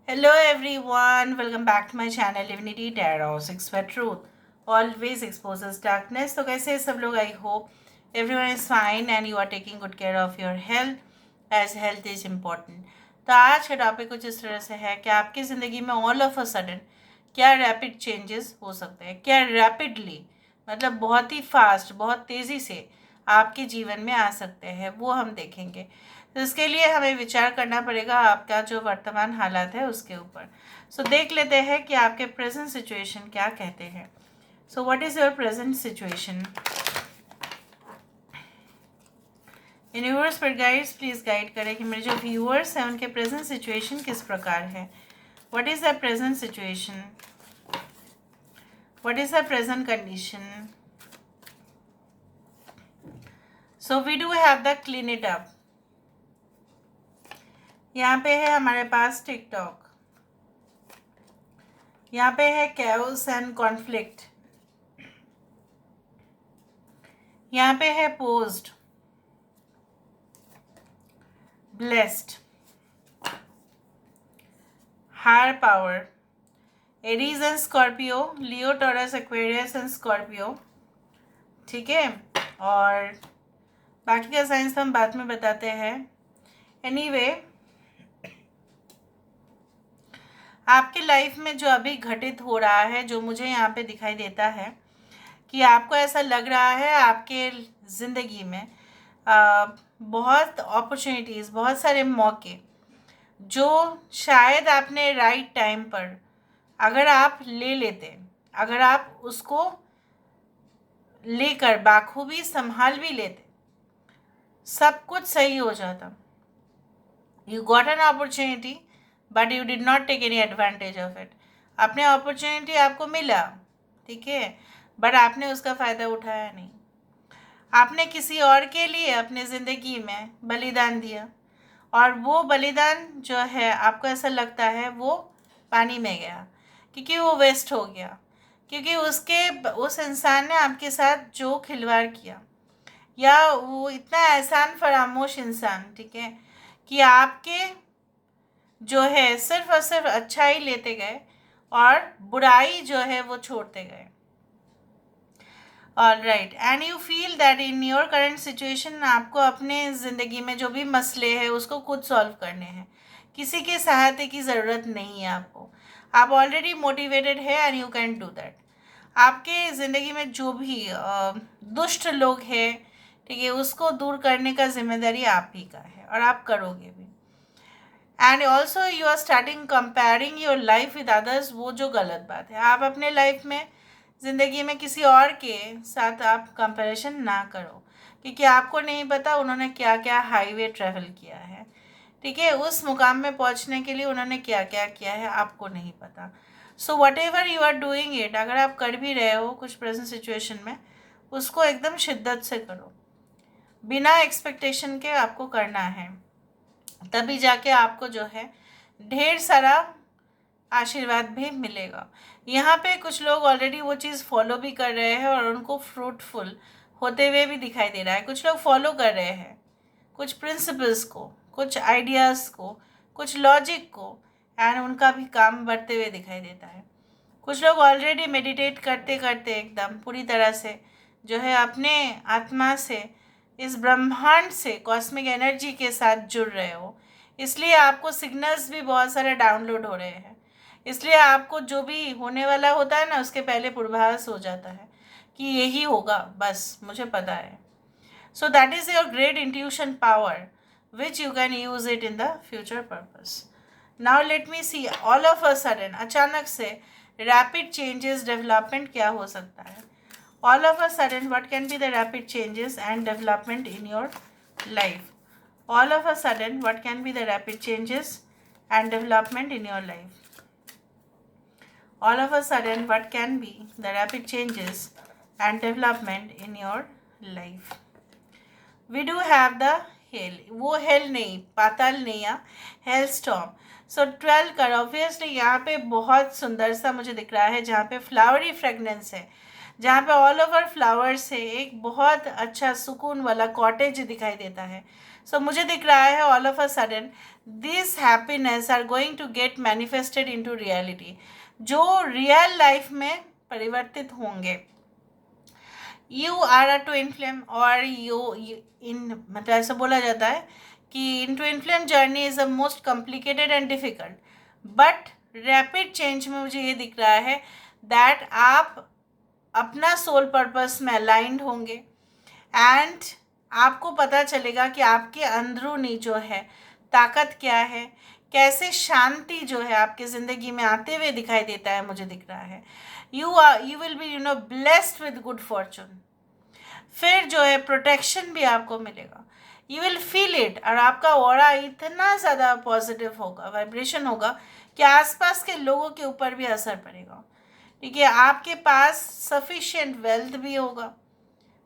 Hello everyone, welcome back to my channel Divinity Tarot 6 for Truth. Always exposes darkness. तो कैसे हैं सब लोग? I hope everyone is fine and you are taking good care of your health as health is important. तो आज का topic कुछ इस तरह से है कि आपकी ज़िंदगी में ऑल ऑफ अ सडन क्या रैपिड चेंजेस हो सकते हैं, क्या रैपिडली मतलब बहुत ही फास्ट, बहुत तेज़ी से आपके जीवन में आ सकते हैं, वो हम देखेंगे। तो इसके लिए हमें विचार करना पड़ेगा आपका जो वर्तमान हालात है उसके ऊपर। सो देख लेते हैं कि आपके प्रेजेंट सिचुएशन क्या कहते हैं। So what is your present situation? Universe पर गाइड्स प्लीज़ गाइड करें कि मेरे जो व्यूअर्स हैं उनके प्रेजेंट सिचुएशन किस प्रकार है। What is the present situation? What is the present condition? So we do have the clean it up. यहाँ पे है हमारे पास टिकटॉक, यहाँ पे है कैओस एंड कॉन्फ्लिक्ट, यहाँ पे है posed, blessed, higher power, Aries and Scorpio, Leo, Taurus, Aquarius and Scorpio. ठीक है, और बाकी का साइंस तो हम बाद में बताते हैं। एनीवे, आपकी लाइफ में जो अभी घटित हो रहा है, जो मुझे यहाँ पे दिखाई देता है कि आपको ऐसा लग रहा है आपके ज़िंदगी में बहुत अपॉर्चुनिटीज़, बहुत सारे मौके जो शायद आपने राइट टाइम पर अगर आप ले लेते, अगर आप उसको लेकर बाखूबी संभाल भी लेते, सब कुछ सही हो जाता। You got an opportunity but you did not take any advantage of it. आपने अपॉर्चुनिटी आपको मिला, ठीक है, बट आपने उसका फ़ायदा उठाया नहीं। आपने किसी और के लिए अपने ज़िंदगी में बलिदान दिया और वो बलिदान जो है आपको ऐसा लगता है वो पानी में गया, क्योंकि वो वेस्ट हो गया, क्योंकि उस इंसान ने आपके साथ जो खिलवाड़ किया, या वो इतना एहसान फरामोश इंसान, ठीक है, कि आपके जो है सिर्फ और सिर्फ अच्छाई लेते गए और बुराई जो है वो छोड़ते गए। All right, and you feel that in your current situation आपको अपने ज़िंदगी में जो भी मसले हैं उसको खुद सॉल्व करने हैं, किसी के सहायता की ज़रूरत नहीं है आपको। आप ऑलरेडी मोटिवेटेड है and you can do that. आपके ज़िंदगी में जो भी दुष्ट लोग हैं, ठीक है, उसको दूर करने का जिम्मेदारी आप ही का है और आप करोगे भी। And also you are starting comparing your life with others. वो जो गलत बात है, आप अपने लाइफ में ज़िंदगी में किसी और के साथ आप कंपैरिजन ना करो, क्योंकि आपको नहीं पता उन्होंने क्या क्या हाईवे ट्रैवल किया है, ठीक है, उस मुकाम में पहुंचने के लिए उन्होंने क्या क्या किया है आपको नहीं पता। So whatever you are doing it, अगर आप कर भी रहे हो कुछ प्रेजेंट सिचुएशन में, उसको एकदम शिद्दत से करो, बिना एक्सपेक्टेशन के आपको करना है, तभी जाके आपको जो है ढेर सारा आशीर्वाद भी मिलेगा। यहाँ पे कुछ लोग ऑलरेडी वो चीज़ फॉलो भी कर रहे हैं और उनको फ्रूटफुल होते हुए भी दिखाई दे रहा है। कुछ लोग फॉलो कर रहे हैं कुछ प्रिंसिपल्स को, कुछ आइडियाज़ को, कुछ लॉजिक को, एंड उनका भी काम बढ़ते हुए दिखाई देता है। कुछ लोग ऑलरेडी मेडिटेट करते करते एकदम पूरी तरह से जो है अपने आत्मा से, इस ब्रह्मांड से, कॉस्मिक एनर्जी के साथ जुड़ रहे हो, इसलिए आपको सिग्नल्स भी बहुत सारे डाउनलोड हो रहे हैं। इसलिए आपको जो भी होने वाला होता है ना, उसके पहले पूर्वाभास हो जाता है कि यही होगा, बस मुझे पता है। So that is your great intuition power which you can use it in the future purpose. Now let me see, all of a sudden अचानक से रैपिड चेंजेस, डेवलपमेंट क्या हो सकता है? All of a sudden what can be the rapid changes and development in your life? All of a sudden what can be the rapid changes and development in your life? All of a sudden, what can be the rapid changes and development in your life? We do have the hell. वो hell नहीं, पाताल नहीं, hell storm. So 12 कर obviously यहाँ पे बहुत सुंदर सा मुझे दिख रहा है, जहाँ पे फ्लावरी फ्रेगनेंस है, जहाँ पे ऑल ओवर फ्लावर्स है, एक बहुत अच्छा सुकून वाला कॉटेज दिखाई देता है। सो मुझे दिख रहा है all of a sudden this happiness are going to get manifested into reality, जो रियल लाइफ में परिवर्तित होंगे। You are a twin flame, और यू इन मतलब ऐसा बोला जाता है कि in twin flame journey is the most complicated and difficult, but rapid change में मुझे ये दिख रहा है दैट आप अपना सोल पर्पस में अलाइंड होंगे, एंड आपको पता चलेगा कि आपके अंदरूनी जो है ताकत क्या है, कैसे शांति जो है आपकी ज़िंदगी में आते हुए दिखाई देता है। मुझे दिख रहा है you will be blessed with good Fortune. फिर जो है प्रोटेक्शन भी आपको मिलेगा, यू विल फील इट, और आपका ऑरा इतना ज़्यादा पॉजिटिव होगा, वाइब्रेशन होगा कि आसपास के लोगों के ऊपर भी असर पड़ेगा। ठीक है, आपके पास सफिशिएंट वेल्थ भी होगा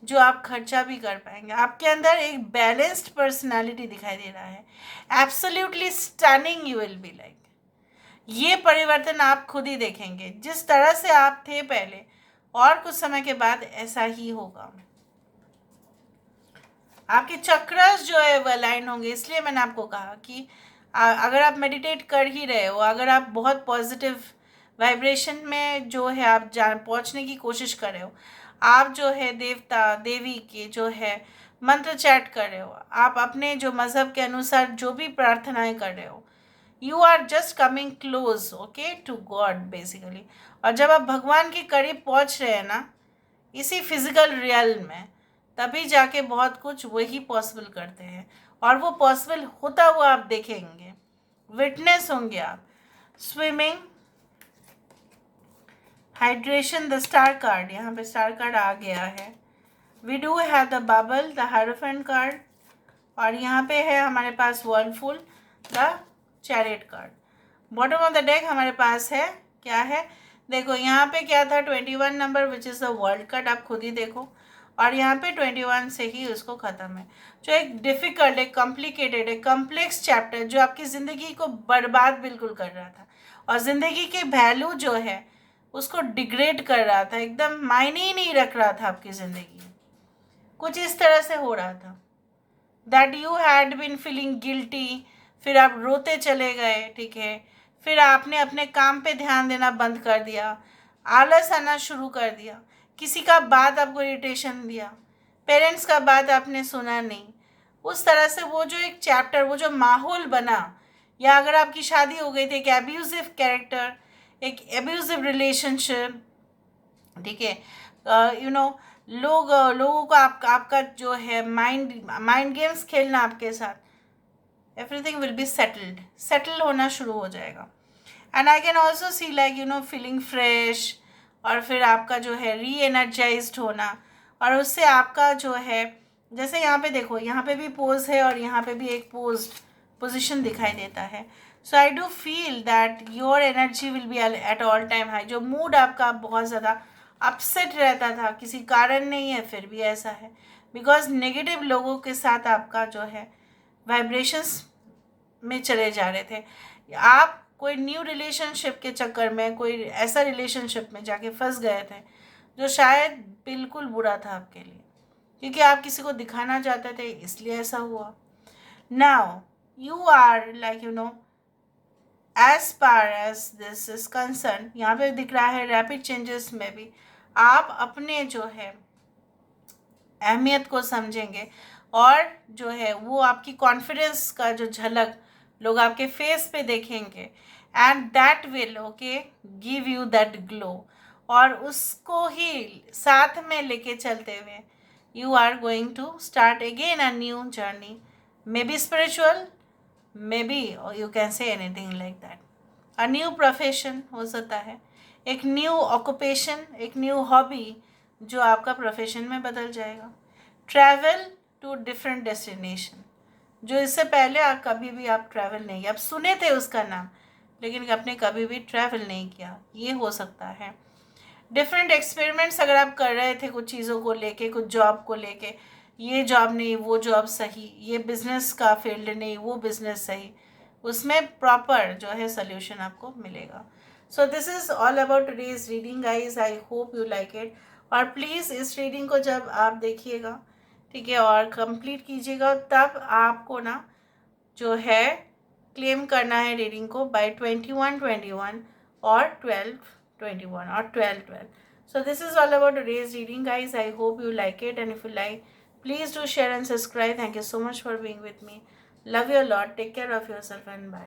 जो आप खर्चा भी कर पाएंगे। आपके अंदर एक बैलेंस्ड पर्सनालिटी दिखाई दे रहा है, absolutely stunning you will be like. ये परिवर्तन आप खुद ही देखेंगे, जिस तरह से आप थे पहले और कुछ समय के बाद ऐसा ही होगा। आपके चक्रस जो है वो अलाइन होंगे। इसलिए मैंने आपको कहा कि अगर आप मेडिटेट कर ही रहे हो, अगर आप बहुत पॉजिटिव वाइब्रेशन में जो है आप पहुंचने की कोशिश कर रहे हो, आप जो है देवता देवी के जो है मंत्र चैट कर रहे हो, आप अपने जो मज़हब के अनुसार जो भी प्रार्थनाएं कर रहे हो, you are just coming close okay to God basically. और जब आप भगवान के करीब पहुंच रहे हैं ना इसी फिजिकल रियल में, तभी जाके बहुत कुछ वही पॉसिबल करते हैं, और वो पॉसिबल होता हुआ आप देखेंगे, विटनेस होंगे आप। Swimming, hydration, the star card, यहाँ पे स्टार कार्ड आ गया है। We do have the bubble, the hierophant card, और यहाँ पे है हमारे पास वर्लफुल, the chariot card. Bottom of the deck हमारे पास है क्या है, देखो यहाँ पे क्या था 21 number which is the world card, आप खुद ही देखो, और यहाँ पे 21 से ही उसको ख़त्म है। जो एक डिफ़िकल्ट, एक कॉम्प्लिकेटेड, एक कॉम्प्लेक्स चैप्टर जो आपकी ज़िंदगी को बर्बाद बिल्कुल कर रहा था, और ज़िंदगी के वैल्यू जो है उसको डिग्रेड कर रहा था, एकदम मायने ही नहीं रख रहा था आपकी ज़िंदगी, कुछ इस तरह से हो रहा था that you had been feeling guilty. फिर आप रोते चले गए, ठीक है, फिर आपने अपने काम पे ध्यान देना बंद कर दिया, आलस आना शुरू कर दिया, किसी का बात आपको इरिटेशन दिया, पेरेंट्स का बात आपने सुना नहीं, उस तरह से वो जो एक चैप्टर, वो जो माहौल बना, या अगर आपकी शादी हो गई थी, एक एब्यूजिव कैरेक्टर, एक एब्यूजिव रिलेशनशिप, ठीक है, लोगों को आपका जो है माइंड गेम्स खेलना आपके साथ, एवरीथिंग विल बी सेटल होना शुरू हो जाएगा। And I can also see like feeling fresh, और फिर आपका जो है री एनर्जाइज्ड होना, और उससे आपका जो है, जैसे यहाँ पे देखो, यहाँ पे भी पोज है और यहाँ पे भी एक पोजिशन दिखाई देता है। So I do feel that your energy will be at all time high. जो मूड आपका बहुत ज़्यादा अपसेट रहता था, किसी कारण नहीं है, फिर भी ऐसा है बिकॉज नेगेटिव लोगों के साथ आपका जो है वाइब्रेशंस में चले जा रहे थे। आप कोई न्यू रिलेशनशिप के चक्कर में, कोई ऐसा रिलेशनशिप में जाके फंस गए थे जो शायद बिल्कुल बुरा था आपके लिए, क्योंकि आप किसी को दिखाना चाहते थे, इसलिए ऐसा हुआ। Now you are like as far as this is concern, यहाँ पे दिख रहा है रैपिड चेंजेस में भी आप अपने जो है अहमियत को समझेंगे, और जो है वो आपकी कॉन्फिडेंस का जो झलक लोग आपके फेस पे देखेंगे, and that will okay give you that glow, और उसको ही साथ में लेके चलते हुए you are going to start again a new journey, maybe spiritual, maybe you can say anything like that. A new profession हो सकता है, एक न्यू ऑक्यूपेशन, एक न्यू हॉबी जो आपका प्रोफेशन में बदल जाएगा। ट्रैवल टू डिफरेंट डेस्टिनेशन, जो इससे पहले आप कभी भी आप ट्रैवल नहीं किया, आप सुने थे उसका नाम लेकिन आपने कभी भी ट्रैवल नहीं किया, ये हो सकता है। डिफरेंट एक्सपेरिमेंट्स अगर आप कर रहे थे कुछ चीज़ों को लेके, कुछ जॉब को लेके, ये जॉब नहीं वो जॉब सही, ये बिज़नेस का फील्ड नहीं वो बिज़नेस सही, उसमें प्रॉपर जो है सोल्यूशन आपको मिलेगा। So this is all about today's reading guys, I hope you like it. और प्लीज़ इस रीडिंग को जब आप देखिएगा, ठीक है, और कंप्लीट कीजिएगा, तब आपको ना जो है क्लेम करना है रीडिंग को बाय 21/21 और 12/21 और 12/12. So this is all about today's reading, guys. I hope you like it, and if you like, please do share and subscribe. Thank you so much for being with me. Love you a lot. Take care of yourself, and bye.